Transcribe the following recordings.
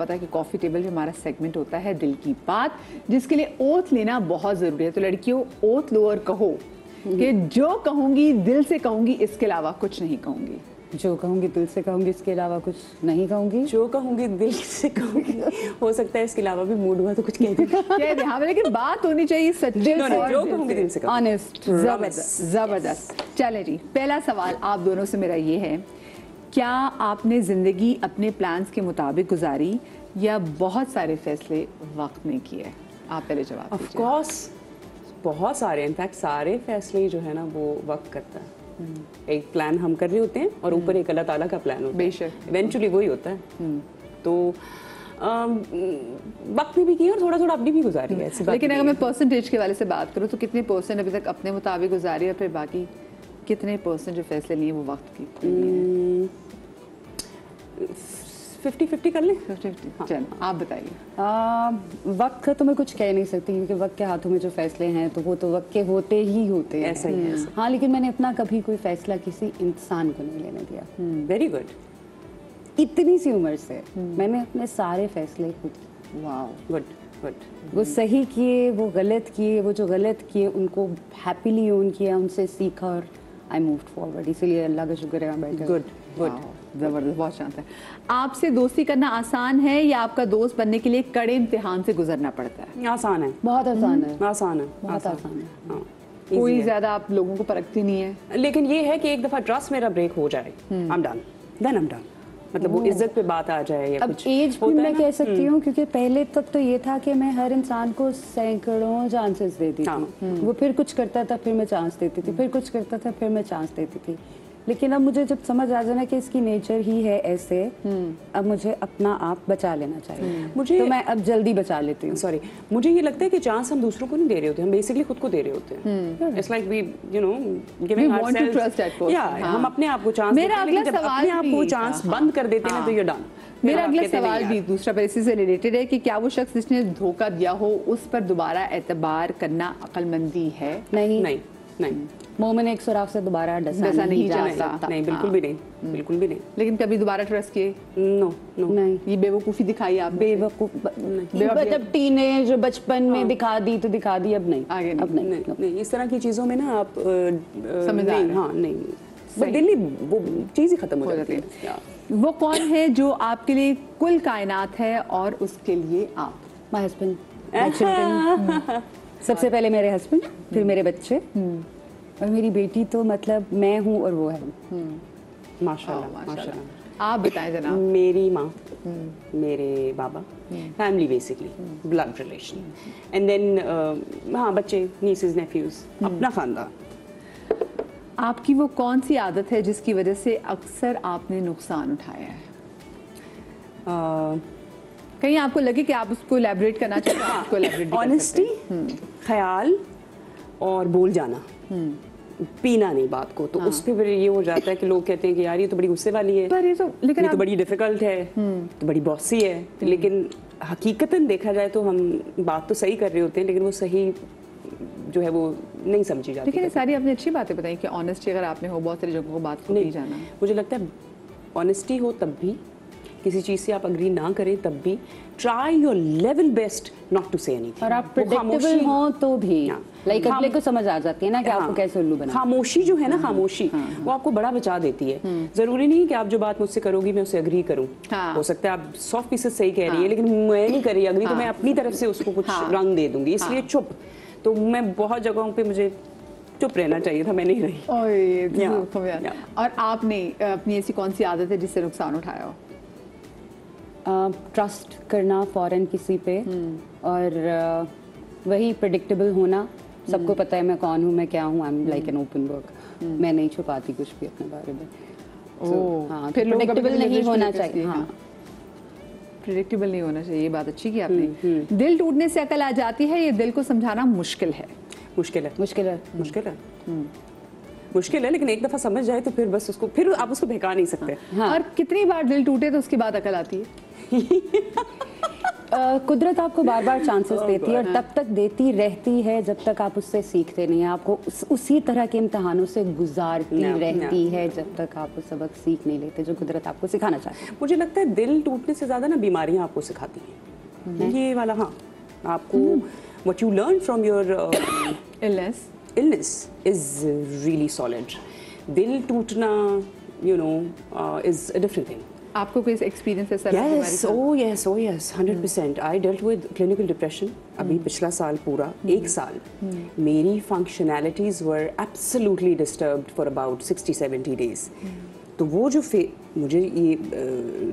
پتا ہے کہ کافی ٹیبل پہ ہمارا سیگمنٹ ہوتا ہے دل کی بات, جس کے لیے اوتھ لینا بہت ضروری ہے. تو لڑکیوں اوتھ لو اور کہو کہ جو کہوں گی دل سے کہوں گی, اس کے علاوہ کچھ نہیں کہوں گی. جو کہوں گی دل سے کہوں گی, اس کے علاوہ کچھ نہیں کہوں گی. جو کہوں گی دل سے کہوں گی, ہو سکتا ہے اس کے علاوہ بھی موڈ ہوا تو کچھ کہہ دیں. ہاں لیکن بات ہونی چاہیے سچے, جو کہوں گی دل سے کہوں گی. آنےسٹ. زبردست. چلے جی, پہلا سوال آپ دونوں سے میرا یہ ہے, کیا آپ نے زندگی اپنے پلانز کے مطابق گزاری یا بہت سارے فیصلے وقت میں کیے؟ آپ پہلے جواب دیجیے. آف کورس بہت سارے, انفیکٹ سارے فیصلے جو ہے نا وہ وقت کرتا ہے. ایک پلان ہم کر رہے ہوتے ہیں اور اوپر ایک اللہ تعالیٰ کا پلان ہوتا ہے, بے شک ایونچولی وہی ہوتا ہے. تو وقت میں بھی کی اور تھوڑا تھوڑا اپنی بھی گزاری ہے. لیکن اگر میں پرسنٹیج کے والے سے بات کروں تو کتنے پرسنٹ ابھی تک اپنے مطابق گزاری اور پھر باقی کتنے پرسنٹ جو فیصلے لیے وہ وقت کی؟ 50-50 کر لیں. 50-50. چل آپ بتائیے. وقت کا تو میں کچھ کہہ نہیں سکتی کیونکہ وقت کے ہاتھوں میں جو فیصلے ہیں تو وہ تو وقت کے ہوتے ہی ہوتے ہیں. ایسا ہی ہے. ہاں لیکن میں نے اپنا کبھی کوئی فیصلہ کسی انسان کو نہیں لینے دیا. Very good. اتنی سی عمر سے میں نے اپنے سارے فیصلے خود. واو, گڈ گڈ. وہ صحیح کیے, وہ غلط کیے, وہ جو غلط کیے ان کو ہیپیلی اون کیا, ان سے سیکھا اور آئی مووڈ فارورڈ. اسی لیے اللہ کا شکر ہے بیٹھے. Good good. زبردست, بہت شانت ہے. آپ سے دوستی کرنا آسان ہے یا آپ کا دوست بننے کے لیے کڑے امتحان سے گزرنا پڑتا ہے؟ آسان ہے. بہت آسان ہے. آسان ہے. بہت آسان ہے. ہاں, کوئی زیادہ آپ لوگوں کو پرکھتی نہیں ہے. لیکن یہ ہے کہ ایک دفعہ ٹرسٹ میرا بریک ہو جائے, I'm done. Then I'm done. مطلب وہ عزت پہ بات آ جائے یا کچھ. اب ایج بھی میں کہہ سکتی ہوں کیونکہ پہلے تک تو یہ تھا کہ میں ہر انسان کو سینکڑوں چانسز دیتی تھی. وہ پھر کچھ کرتا تھا پھر میں چانس دیتی تھی, پھر کچھ کرتا تھا پھر میں چانس دیتی تھی. لیکن اب مجھے جب سمجھ آ جانا کہ اس کی نیچر ہی ہے ایسے, اب مجھے اپنا آپ بچا لینا چاہیے. تو میں اب جلدی بچا لیتی ہوں. سوری, مجھے یہ لگتا ہے کہ چانس ہم دوسروں کو نہیں دے رہے ہوتے, ہم بیسکلی خود کو دے رہے ہوتے ہیں. It's like we you know giving want to trust that person. ہم اپنے آپ کو چانس دیتے ہیں, لیکن جب اپنے آپ کو چانس بند کر دیتے ہیں تو یہ ڈن. میرا اگلا سوال بھی دوسرا پیسے سے ریلیٹڈ ہے کہ کیا وہ شخص جس نے دھوکہ دیا ہو اس پر دوبارہ اعتبار کرنا عقل مندی ہے؟ نہیں نہیں نہیں. مومن ایک سوراخ سے دوبارہ ڈسا نہیں جا سکتا. نہیں, بالکل بھی نہیں, بالکل بھی نہیں. لیکن کبھی دوبارہ ٹرسٹ کیے؟ نو نو. نہیں, یہ بے وقوفی دکھائی آپ بے وقوف جب ٹینیج بچپن میں دکھا دی تو دکھا دی, اب نہیں, آگے اب نہیں. اس طرح کی چیزوں میں نا آپ سمجھدار ہیں. ہاں نہیں, دلی وہ چیز ہی ختم ہو جاتی ہے. وہ کون ہے جو آپ کے لیے کل کائنات ہے اور اس کے لیے آپ؟ My husband. سب سے پہلے میرے ہسبینڈ, پھر میرے بچے اور میری بیٹی. تو مطلب میں ہوں اور وہ ہے. ماشاء اللہ ماشاء اللہ. آپ بتائیں جناب. میری ماں, میرے بابا, family basically blood relation, and then ہاں بچے, نیسز, نیفیوز, اپنا خاندان. آپ کی وہ کون سی عادت ہے جس کی وجہ سے اکثر آپ نے نقصان اٹھایا ہے؟ کہیں آپ کو لگے کہ آپ اس کو الیبریٹ کرنا چاہتے ہیں؟ آنیسٹی, خیال اور بول جانا, پینا نہیں بات کو. تو اس پہ پھر یہ ہو جاتا ہے کہ لوگ کہتے ہیں کہ یار یہ تو بڑی غصے والی ہے, یہ تو بڑی ڈیفیکلٹ ہے, تو بڑی باسی ہے. لیکن حقیقتاً دیکھا جائے تو ہم بات تو صحیح کر رہے ہوتے ہیں لیکن وہ صحیح جو ہے وہ نہیں سمجھی جاتی. لیکن یہ ساری آپ نے اچھی باتیں بتائیں کہ آنیسٹی اگر آپ نے ہو, بہت ساری جگہوں کو بات کو نہیں جانا. مجھے لگتا ہے آنیسٹی ہو تب بھی, کسی چیز سے آپ اگری نہ کریں تب بھی, try your level best not to say اینی تھنگ. اور آپ پریڈکٹیبل ہوں تو بھی لائک اگلے کو سمجھ آ جاتی ہے نا کہ آپ کو کیسے الو بنا. خاموشی جو ہے نا, خاموشی وہ آپ کو بڑا بچا دیتی ہے. ضروری نہیں کہ آپ جو بات مجھ سے کرو گی میں اسے اگری کروں. ہو سکتا ہے آپ 100% صحیح کہہ رہی ہے لیکن میں نہیں کر رہی اگری, تو میں اپنی طرف سے اس کو کچھ رنگ دے دوں گی, اس لیے چپ. تو میں بہت جگہوں پہ مجھے چپ رہنا چاہیے تھا, میں نہیں رہی. اور آپ نے اپنی ایسی کون سی عادت ہے جس سے نقصان اٹھایا ہو؟ ٹرسٹ کرنا فوراً کسی پہ, اور وہی پریڈکٹیبل ہونا. سب کو پتہ ہے میں کون ہوں, میں کیا ہوں. I am like an open book, میں نہیں چھپاتی کچھ بھی اپنے بارے میں. ہاں, پریڈکٹیبل نہیں ہونا چاہیے. ہاں, پریڈکٹیبل نہیں ہونا چاہیے, یہ بات اچھی کی آپ نے. دل ٹوٹنے سے عقل آ جاتی ہے, یہ دل کو سمجھانا مشکل ہے. مشکل ہے, مشکل ہے, مشکل ہے, مشکل ہے. لیکن ایک دفعہ سمجھ جائے تو پھر بس اس کو, پھر آپ اس کو بہکا نہیں سکتے. اور کتنی بار دل ٹوٹے تو اس کے بعد عقل آتی ہے؟ कुदरत आपको बार बार चांसेस देती है और तब तक देती रहती है जब तक आप उससे सीखते नहीं हैं। आपको उसी तरह के इम्तिहानों से गुजारती रहती है जब तक आप वो सबक सीख नहीं लेते जो कुदरत आपको सिखाना चाहती है। मुझे लगता है दिल टूटने से ज़्यादा ना बीमारियाँ आपको सिखाती हैं, ये वाला। हाँ, आपको what you learn from your illness is really solid. दिल टूटना, you know, is a different thing. आपको कोई एक्सपीरियंस है sir? Yes, 100%. I dealt with clinical depression. अभी पिछला साल पूरा 1 साल मेरी functionalities were absolutely disturbed for about 60-70 days. तो वो जो मुझे ये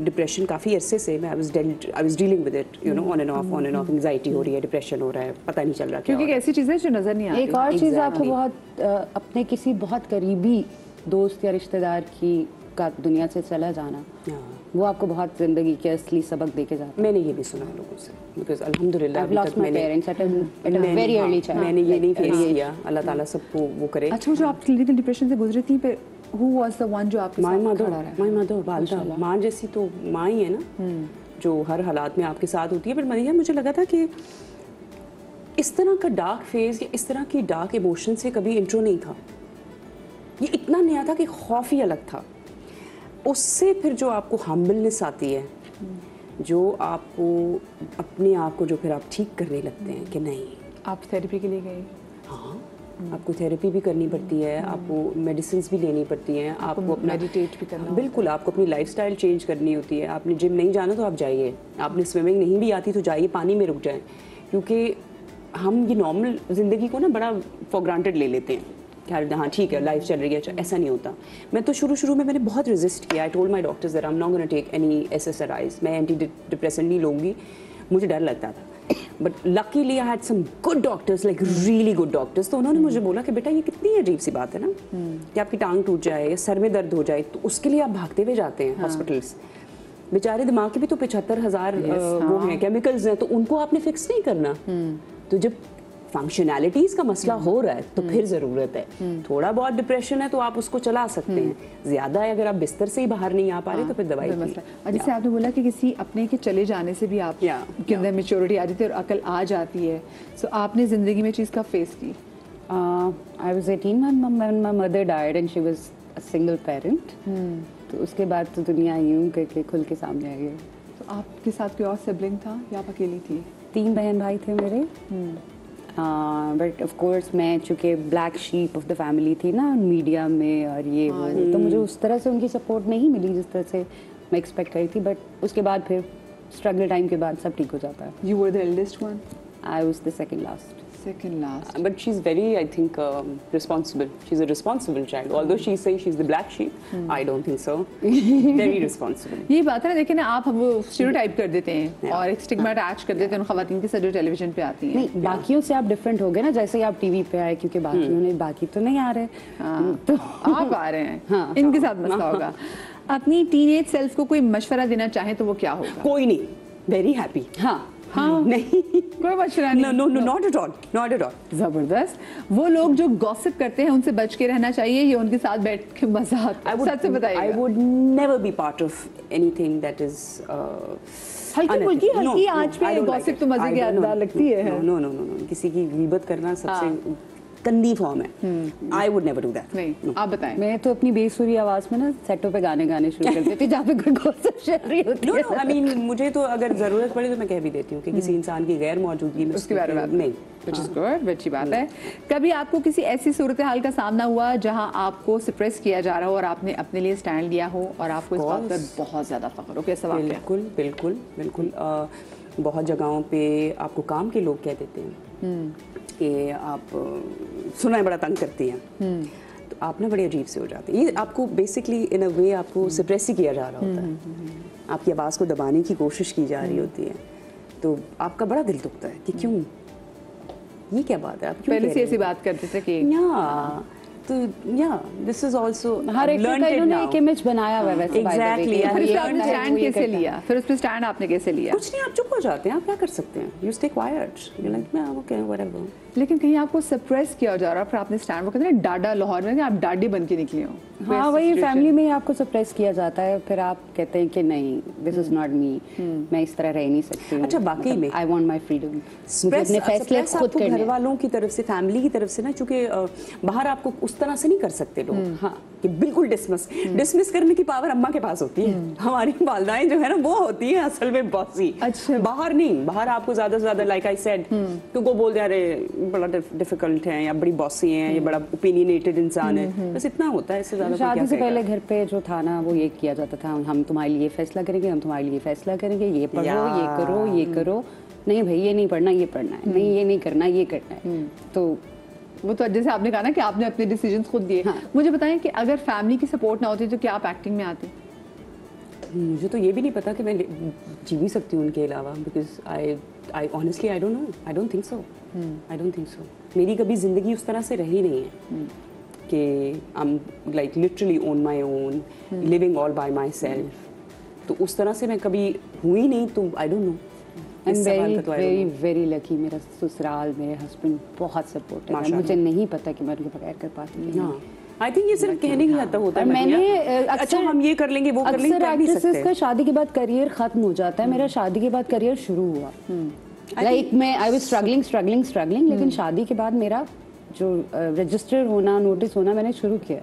डिप्रेशन काफ़ी अरसे से मैं I was dealing with it, you know, on and off. Anxiety हो रही है, डिप्रेशन हो रहा है, पता नहीं चल रहा क्या। क्योंकि ऐसी चीज़ें जो नज़र नहीं आती। एक और चीज़ आपको बहुत अपने किसी बहुत करीबी दोस्त या रिश्तेदार का दुनिया से चला जाना, वो आपको बहुत ज़िंदगी के असली सबक दे के जाता है। मैंने ये भी सुना लोगों से, बिकॉज अल्हम्दुलिल्लाह मैंने ये नहीं फेस किया। अल्लाह ताला सबको वो करे। अच्छा, जो आप क्लिनिकल डिप्रेशन से गुजरी थी, फिर who was the one जो आपके साथ खड़ा रहा? माय मदर, वालदा, माँ जैसी तो माँ ही है ना, जो हर हालात में आपके साथ होती है। पर मरियम, मुझे लगा था कि इस तरह का डार्क फेज या इस तरह की डार्क इमोशन से कभी इंट्रो नहीं था। ये इतना नया था कि खौफ ही अलग था। उससे फिर जो आपको हम्बलनेस आती है, जो आपको अपने आप को जो फिर आप ठीक करने लगते हैं कि नहीं। आप थेरेपी के लिए गए? हाँ, आपको थेरेपी भी करनी पड़ती है, आपको मेडिसिन भी लेनी पड़ती हैं, आपको अपना मेडिटेट भी करना। बिल्कुल, आपको अपनी लाइफस्टाइल चेंज करनी होती है। आपने जिम नहीं जाना तो आप जाइए, आपने स्विमिंग नहीं भी आती तो जाइए, पानी में रुक जाएं। क्योंकि हम ये नॉर्मल ज़िंदगी को ना बड़ा फॉर ग्रांटेड ले लेते हैं कि हाँ ठीक है, लाइफ चल रही है। ऐसा नहीं होता। मैं तो शुरू में मैंने बहुत रेजिस्ट किया। I told my doctors that I am not gonna take any SSRIs, मैं एंटी डिप्रेसेंट नहीं लूँगी, मुझे डर लगता था। But luckily I had some good doctors, like really good doctors. तो उन्होंने मुझे बोला कि बेटा ये कितनी अजीब सी बात है ना कि आपकी टांग टूट जाए या सर में दर्द हो जाए तो उसके लिए आप भागते हुए जाते हैं हॉस्पिटल्स। बेचारे दिमाग के भी तो 75,000 वो हैं, केमिकल्स हैं, तो उनको आपने फिक्स नहीं करना। तो जब फंक्शनैलिटीज़ का मसला हो रहा है तो फिर ज़रूरत है। थोड़ा बहुत डिप्रेशन है तो आप उसको चला सकते हैं, ज़्यादा है अगर आप बिस्तर से ही बाहर नहीं आ पा रहे तो फिर दवाई की। और जैसे आपने बोला कि किसी अपने के चले जाने से भी आप के अंदर मेच्योरिटी आ जाती है और अकल आ जाती है। सो आपने ज़िंदगी में चीज़ का फेस की? I was 18 when my mother died and she was a single parent. तो उसके बाद तो दुनिया यूं करके खुल के सामने आई है। तो आपके साथ कोई और सिबलिंग था या आप अकेली थी? 3 बहन भाई थे मेरे। बट ऑफ कोर्स मैं चूँकि black sheep of the family थी ना मीडिया में और ये वो, तो मुझे उस तरह से उनकी सपोर्ट नहीं मिली जिस तरह से मैं एक्सपेक्ट करी थी। बट उसके बाद फिर स्ट्रगल टाइम के बाद सब ठीक हो जाता है। You were the eldest one? I was the second last. But she's very, I think, responsible. She's a responsible child. Although she says she's the black sheep, I don't think so. Very responsible. ये बात है ना, देखिए ना, आप वो stereotype कर देते हैं और एक स्टिग्मा अटैच कर देते हैं उन खवातीन के साथ जो टेलीविजन पे आती हैं। नहीं, बाकियों से आप डिफरेंट हो गए ना, जैसे आप टीवी पे आए, क्योंकि बाकी तो नहीं आ रहे, तो आप आ रहे हैं, इनके साथ मसला होगा। अपनी टीनेज सेल्फ को कोई मशवरा देना चाहे तो वो क्या होगा? कोई नहीं, वेरी हैप्पी। हाँ, नहीं, कोई मशवरा नहीं। No, not at all. जबरदस्त। वो लोग जो गॉसिप करते हैं उनसे बच के रहना चाहिए या उनके साथ बैठ के मजा आता है? सच से बताइएगा। I would never be part of anything that is हल्की आंच पे गॉसिप तो मजे की आदत लगती है। No, किसी की गीबत करना सबसे गंदी फॉर्म है। I would never do that. नहीं, आप बताएं। मैं तो अपनी बेसुरी आवाज में ना सेटों पे गाने शुरू कर देती जहाँ पे कोई गॉसिप चल रही होती है। I mean, मुझे तो अगर जरूरत पड़े तो मैं कह भी देती हूँ कि किसी इंसान की गैर मौजूदगी में उसके बारे में नहीं। Which is good, अच्छी बात है। कभी आपको किसी ऐसी सूरत हाल का सामना हुआ जहाँ आपको सप्रेस किया जा रहा हो और आपने अपने लिए स्टैंड लिया हो और आपको इस बात पर बहुत ज्यादा फख्र हो? कैसा वाक़या? बिल्कुल। बहुत जगहों पे आपको काम के लोग कह देते हैं कि आप सुनाई बड़ा तंग करती हैं, तो आप ना बड़े अजीब से हो जाते हैं। ये आपको बेसिकली इन अ वे आपको सप्रेस ही किया जा रहा होता है, आपकी आवाज़ को दबाने की कोशिश की जा रही होती है, तो आपका बड़ा दिल दुखता है कि क्यों, ये क्या बात है, आप क्यों पहले से ऐसी बात करते थे कि तो या दिस इज आल्सो हर एक का इन्होंने एक इमेज बनाया हुआ है वैसे Exactly, फिर ये उसपे आपने स्टैंड कैसे लिया, फिर उसपे स्टैंड आपने कैसे लिया? कुछ नहीं, आप चुप हो जाते हैं, आप क्या कर सकते हैं, you stay quiet, you like okay whatever. लेकिन कहीं आपको सरप्राइज किया जा रहा, फिर आपने स्टैंड, वो कहते हैं डाडा लाहौर में, आप डाडी बन के निकली हो। हाँ, वही फैमिली में आपको सरप्राइज किया जाता है, फिर आप कहते हैं कि नहीं, दिस इज नॉट मी, मैं इस तरह रह नहीं सकती हूँ। अच्छा, वाकई में आई वांट माय फ्रीडम, मुझे अपने फैसले खुद करने हैं। घर वालों की तरफ से, फैमिली की तरफ से ना, चूंकि बाहर आपको उस तरह से नहीं कर सकते लोग, हाँ, कि बिल्कुल डिसमिस करने की पावर अम्मा के पास होती है। हमारी वालदाएं जो है ना वो होती है असल में बॉसी। अच्छा, बाहर नहीं, बाहर आपको ज्यादा से ज्यादा लाइक आई सेड, तुमको बोल दे अरे बड़ा डिफिकल्ट है, या बड़ी बॉसी है, ये बड़ा ओपिनियनेटेड इंसान है, बस इतना होता है, इससे ज्यादा शादी से पहले घर पे जो था ना वो ये किया जाता था, हम तुम्हारे लिए फैसला करेंगे, हम तुम्हारे लिए फैसला करेंगे, ये पढ़ो, ये करो, ये करो, नहीं भाई ये नहीं पढ़ना, ये पढ़ना है, नहीं ये नहीं करना, ये करना है। तो वो तो जैसे आपने कहा ना कि आपने अपने डिसीजंस खुद दिए। हाँ। मुझे बताएं कि अगर फैमिली की सपोर्ट ना होती तो क्या आप एक्टिंग में आते? मुझे तो ये भी नहीं पता कि मैं जी भी सकती हूँ उनके अलावा, because I honestly I don't know, I don't think so. मेरी कभी जिंदगी उस तरह से रही नहीं है कि I am like literally on my own, living all bye my self. तो उस तरह से मैं कभी हुई नहीं, तो I don't know. I am very very very lucky, मेरा ससुराल, मेरे हस्बैंड बहुत सपोर्टिव है, मुझे नहीं पता कि मैं उनके बगैर कर पाती हूँ। आई थिंक ये सिर्फ कहने के आता होता है। मैंने अच्छा हम ये कर लेंगे, वो कर लेंगे, अक्सर एक्ट्रेसेस का शादी के बाद करियर खत्म हो जाता है, मेरा शादी के बाद करियर शुरू हुआ। लाइक मैं आई वाज स्ट्रगलिंग, लेकिन शादी के बाद मेरा जो रजिस्टर होना, नोटिस होना मैंने शुरू किया।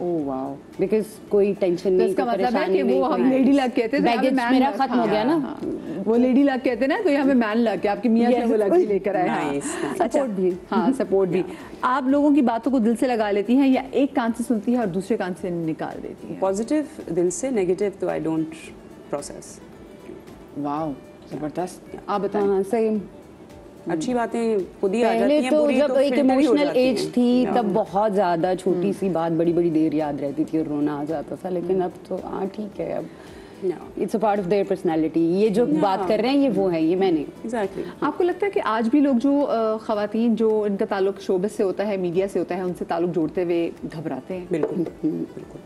ओह वाओ, बिकॉज कोई टेंशन नहीं, इसका मतलब है कि वो हम लेडी लक कहते थे, बैगेज मेरा खत्म हो गया ना, वो लेडी लक कहते हैं ना, तो हमें मैन लक है, आपकी मियां से वो लक लेकर आए। सपोर्ट भी, हाँ सपोर्ट भी। आप लोगों की बातों को दिल से लगा लेती हैं या एक कान से सुनती है और दूसरे कान से निकाल देती हैं? पॉजिटिव दिल से, नेगेटिव तो आई डोंट प्रोसेस। वाओ, जबरदस्त। आप बताएं। हाँ सही, अच्छी बातें खुद ही आ जाती हैं, तो बुरी जब तो एक फिल्टर ही हो इमोशनल जाती एज हैं। थी तब बहुत ज्यादा छोटी सी बात बड़ी बड़ी देर याद रहती थी और रोना आ जाता था, लेकिन अब तो हाँ ठीक है, अब it's a part of their personality. ये जो बात कर रहे हैं ये वो है, ये मैं नहीं। एग्जैक्टली। आपको लगता है कि आज भी लोग जो खवातीन जो इनका ताल्लुक शोबिस से होता है, मीडिया से होता है, उनसे ताल्लुक जोड़ते हुए घबराते हैं? बिल्कुल बिल्कुल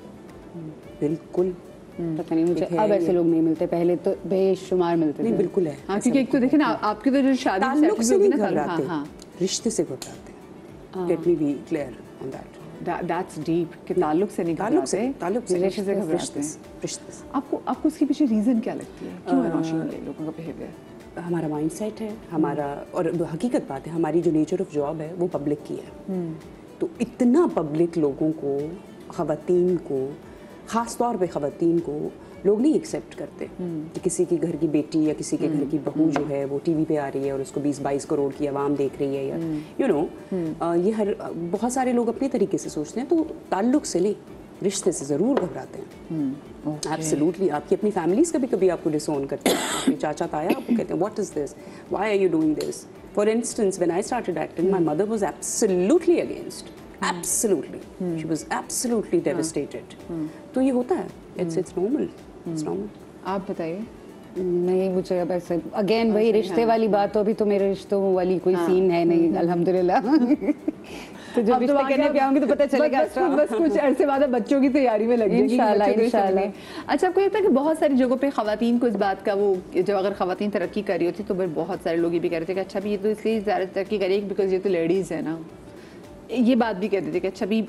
बिल्कुल। पता नहीं मुझे अब ऐसे लोग नहीं मिलते, पहले तो बेशुमार मिलते नहीं थे। बिल्कुल है। हाँ, क्योंकि एक तो देखे ना आपकी तो जो शादी ताल्लुक से नहीं घबराते, हाँ, रिश्ते से घबराते हैं। Let me be clear on that. That's deep कि ताल्लुक से नहीं घबराते, ताल्लुक से रिश्ते से घबराते हैं। रिश्ते से। आपको उसके पीछे रीजन क्या लगती है, क्यों है नौशीन ये लोगों का बिहेवियर? हमारा माइंडसेट है, हमारा, और हकीकत बात है, हमारी जो नेचर ऑफ जॉब है वो पब्लिक की है। तो इतना पब्लिक लोगों को, खवातीन को, ख़ास तौर पे खवातीन को लोग नहीं एक्सेप्ट करते कि किसी की घर की बेटी या किसी के घर की बहू जो है वो टीवी पे आ रही है और उसको 20-22 करोड़ की आवाम देख रही है, या यू नो, ये हर बहुत सारे लोग अपने तरीके से सोचते हैं। तो ताल्लुक से नहीं, रिश्ते से ज़रूर घबराते हैं। एब्सोल्युटली। आपकी अपनी फैमिलीज कभी कभी आपको डिसोन करते हैं, आपके चाचा ताया आपको कहते हैं what is this, why are you doing this. For instance when I started acting, my mother was absolutely against, absolutely, she was absolutely devastated. तो ये होता है, इट्स नॉर्मल, इट्स नॉर्मल। आप बताइए। नहीं, मुझे अब ऐसे अगेन वही रिश्ते वाली बात, तो अभी तो मेरे रिश्तों वाली कोई सीन है नहीं अल्हम्दुलिल्लाह। तो जब रिश्ते करने पे आऊंगी तो पता चलेगा। बस कुछ अरसे बाद बच्चों की तैयारी में लग जाएगी इंशाल्लाह। अच्छा, आपको लगता है कि बहुत सारी जगहों पे खवातीन को इस बात का वो, जब अगर खवातीन तरक्की कर रही होती तो फिर बहुत सारे लोग ये भी कह रहे थे कि अच्छा भी ये तो इसलिए ज़्यादा तरक्की करेगी बिकॉज ये तो लेडीज़ है ना, ये बात भी कहते थे कि अच्छा भी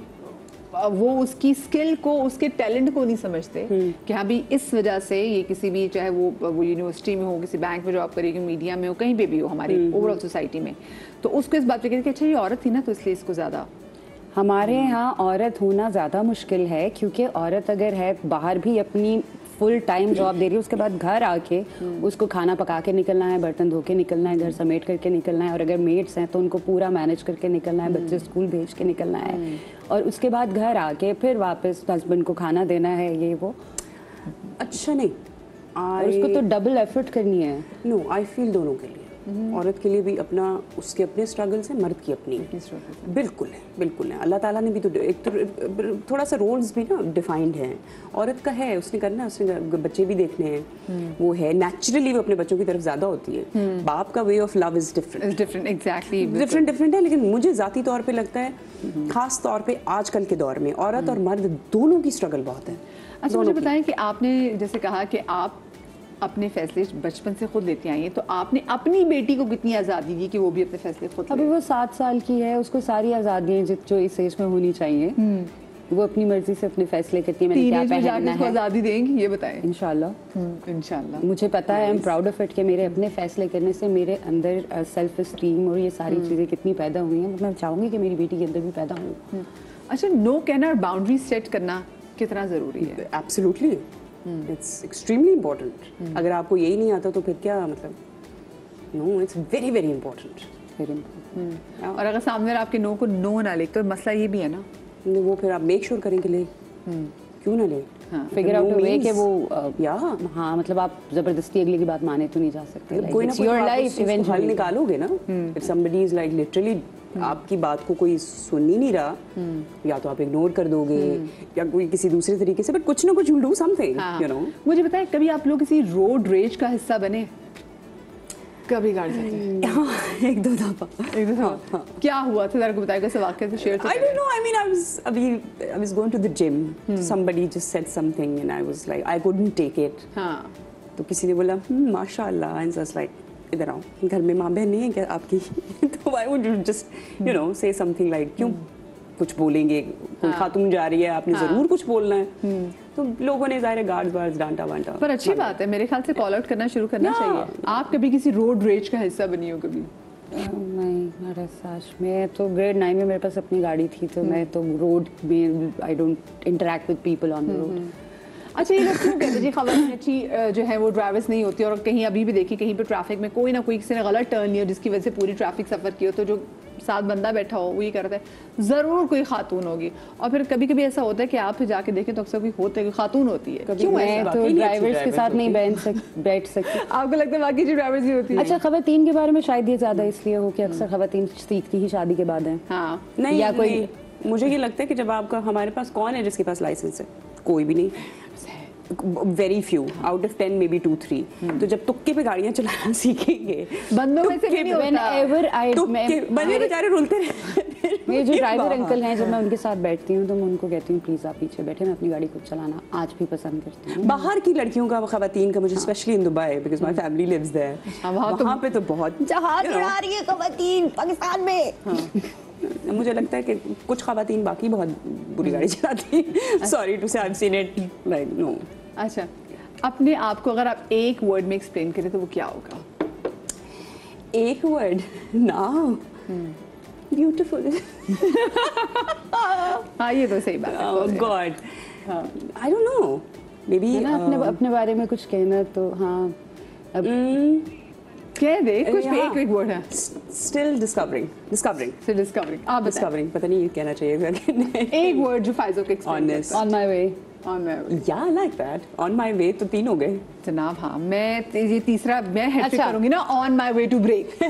वो उसकी स्किल को, उसके टैलेंट को नहीं समझते कि हाँ भी इस वजह से ये किसी भी, चाहे वो यूनिवर्सिटी में हो, किसी बैंक में जॉब करेगी, मीडिया में हो, कहीं पे भी हो हमारी ओवरऑल सोसाइटी में, तो उसको इस बात पे कहते कि अच्छा ये औरत थी ना तो इसलिए इसको ज़्यादा। हमारे यहाँ औरत होना ज़्यादा मुश्किल है, क्योंकि औरत अगर है बाहर भी अपनी फुल टाइम जॉब दे रही है, उसके बाद घर आके उसको खाना पका के निकलना है, बर्तन धो के निकलना है, घर समेट करके निकलना है, और अगर मेड्स हैं तो उनको पूरा मैनेज करके निकलना है, बच्चे स्कूल भेज के निकलना है, और उसके बाद घर आके फिर वापस हस्बैंड को खाना देना है, ये वो। अच्छा नहीं, और उसको तो डबल एफर्ट करनी है। नो, आई फील दोनों के लिए عورت کے لیے بھی اپنا اس کے اپنے اسٹرگلس ہیں, مرد کی اپنی. بالکل ہے, بالکل ہے. اللہ تعالیٰ نے بھی تو ایک تھوڑا سا رولز بھی نا ڈیفائنڈ ہیں. عورت کا ہے, اس نے کرنا, اس نے بچے بھی دیکھنے ہیں, وہ ہے نیچرلی وہ اپنے بچوں کی طرف زیادہ ہوتی ہے. باپ کا way of love is different ہے. لیکن مجھے ذاتی طور پہ لگتا ہے خاص طور پہ آج کل کے دور میں عورت اور مرد دونوں کی اسٹرگل بہت ہے. اچھا مجھے بتائیں کہ آپ نے جیسے کہا کہ آپ اپنے فیصلے بچپن سے خود لیتی آئی ہیں, تو آپ نے اپنی بیٹی کو کتنی آزادی دی کہ وہ بھی اپنے فیصلے خود لے؟ ابھی وہ 7 سال کی ہے, اس کو ساری آزادیاں جو اس ایج میں ہونی چاہیے. وہ اپنی مرضی سے اپنے فیصلے کرتی ہے. میں نے کیا پہننا ہے, آزادی دیں گی یہ بتائیں. انشاءاللہ مجھے پتا ہے, I am proud of it کہ میرے اپنے فیصلے کرنے سے میرے اندر سیلف اسٹیم اور یہ ساری چیزیں کتنی پیدا ہوئی ہیں. میں چاہوں گی کہ میری بیٹی کے اندر بھی پیدا ہوں. اچھا, نو کہنا اور باؤنڈری سیٹ کرنا کتنا ضروری ہے؟ Absolutely, it's extremely important. اگر آپ کو یہی نہیں آتا تو پھر کیا مطلب, نو اٹس ویری ویری امپورٹنٹ. اور اگر سامنے آپ کے نو کو نو نہ لے تو مسئلہ یہ بھی ہے نا, وہ پھر آپ میک شیور کریں کہ لے, کیوں نہ لے, فگر آؤٹ وے کہ وہ ہاں مطلب آپ زبردستی اگلے کی بات مانے تو نہیں جا سکتے. کوئی نہ کوئی حل نکالو گے نا. If somebody is like literally آپ کی بات کو کوئی سن ہی نہیں رہا, یا تو آپ اگنور کر دو گے یا کوئی کسی دوسرے طریقے سے, بٹ کچھ نہ کچھ you'll do something, you know. مجھے بتائیں کبھی آپ لوگ کسی روڈ ریج کا حصہ بنے؟ کبھی گاڑی چلاتے ایک دو دفعہ. کیا ہوا تھا ذرا کو بتائیے, کیسے واقعہ سے share. I don't know, I mean I was going to the gym, somebody just said something and I was like I couldn't take it. ہاں, تو کسی نے بولا ماشاء اللہ, and I was like ادھر آؤ, گھر میں ماں بہن نہیں ہے کیا آپ کی؟ تو I would just you know say something like کیوں کچھ بولیں گے, کوئی خاتون جا رہی ہے, آپ نے ضرور کچھ بولنا ہے. تو لوگوں نے ظاہر گارڈز وارڈز ڈانٹا وانٹا. پر اچھی بات ہے, میرے خیال سے کال آؤٹ کرنا شروع کرنا چاہیے. آپ کبھی کسی روڈ ریج کا حصہ بنی ہو کبھی؟ نہیں ساش, میں تو گریڈ 9 میں میرے پاس اپنی گاڑی تھی, تو میں تو روڈ میں I don't interact with people on the road. اچھا, یہ لوگ کیوں کہتے ہیں جی خواتین اچھی جو ہے وہ ڈرائیورس نہیں ہوتی, اور کہیں ابھی بھی دیکھیں کہیں پہ ٹریفک میں کوئی نہ کوئی کسی نے غلط ٹرن لیا جس کی وجہ سے پوری ٹریفک سفر کی ہو, تو جو ساتھ بندہ بیٹھا ہو وہ یہ کرتا ہے ضرور کوئی خاتون ہوگی. اور پھر کبھی کبھی ایسا ہوتا ہے کہ آپ جا کے دیکھیں تو اکثر کوئی ہوتا ہے, کوئی خاتون ہوتی ہے. کیوں میں تو ڈرائیورس کے ساتھ نہیں بیٹھ سکتی. آپ کو لگتا ہے باقی جو ڈرائیورس ہی ہوتی ہے؟ اچھا, خواتین کے بارے میں شاید یہ زیادہ اس لیے ہو کہ اکثر خواتین سیکھتی ہی شادی کے بعد ہیں. ہاں, نہیں یا کوئی, مجھے یہ لگتا ہے کہ جب آپ کا, ہمارے پاس کون ہے جس کے پاس لائسنس ہے؟ کوئی بھی نہیں. Very few out of 10 may be 2-3. تو جب تکے پہ گاڑیاں چلانا سیکھیں گے, بندوں میں سے نہیں ہوتا, بندے بیچارے رولتے رہتے. یہ جو ڈرائیور انکل ہیں, جب میں ان کے ساتھ بیٹھتی ہوں تو میں ان کو کہتی ہوں پلیز آپ پیچھے بیٹھے, میں اپنی گاڑی خود چلانا آج بھی پسند کرتی ہوں. باہر کی لڑکیوں کا, خواتین کا, مجھے specially in Dubai because my family lives there, وہاں پہ تو بہت جہاز اڑا رہی ہے خواتین پاکستان میں. مجھے لگتا ہے کہ کچھ خواتین باقی بہت بری گاڑی چلاتی ہیں. سوری ٹو سے I have seen it like no. اچھا, اپنے آپ کو اگر آپ ایک ورڈ میں ایکسپلین کریں تو وہ کیا ہوگا؟ ایک ورڈ نا, بیوٹیفل. ہاں, یہ تو صحیح بات ہے. Oh God, I don't know, maybe اپنے بارے میں کچھ کہنا تو ہاں کہہ دے کچھ بھی. ایک ورڈ ہے still discovering. آپ discovering, پتہ نہیں کہنا چاہیے. ایک ورڈ جو فائزہ کو explain honest. on my way. Yeah, I like that. On my way تو 3 ہو گئے جناب. ہاں, میں یہ تیسرا میں ہیڈ کروں گی نا, on my way to break.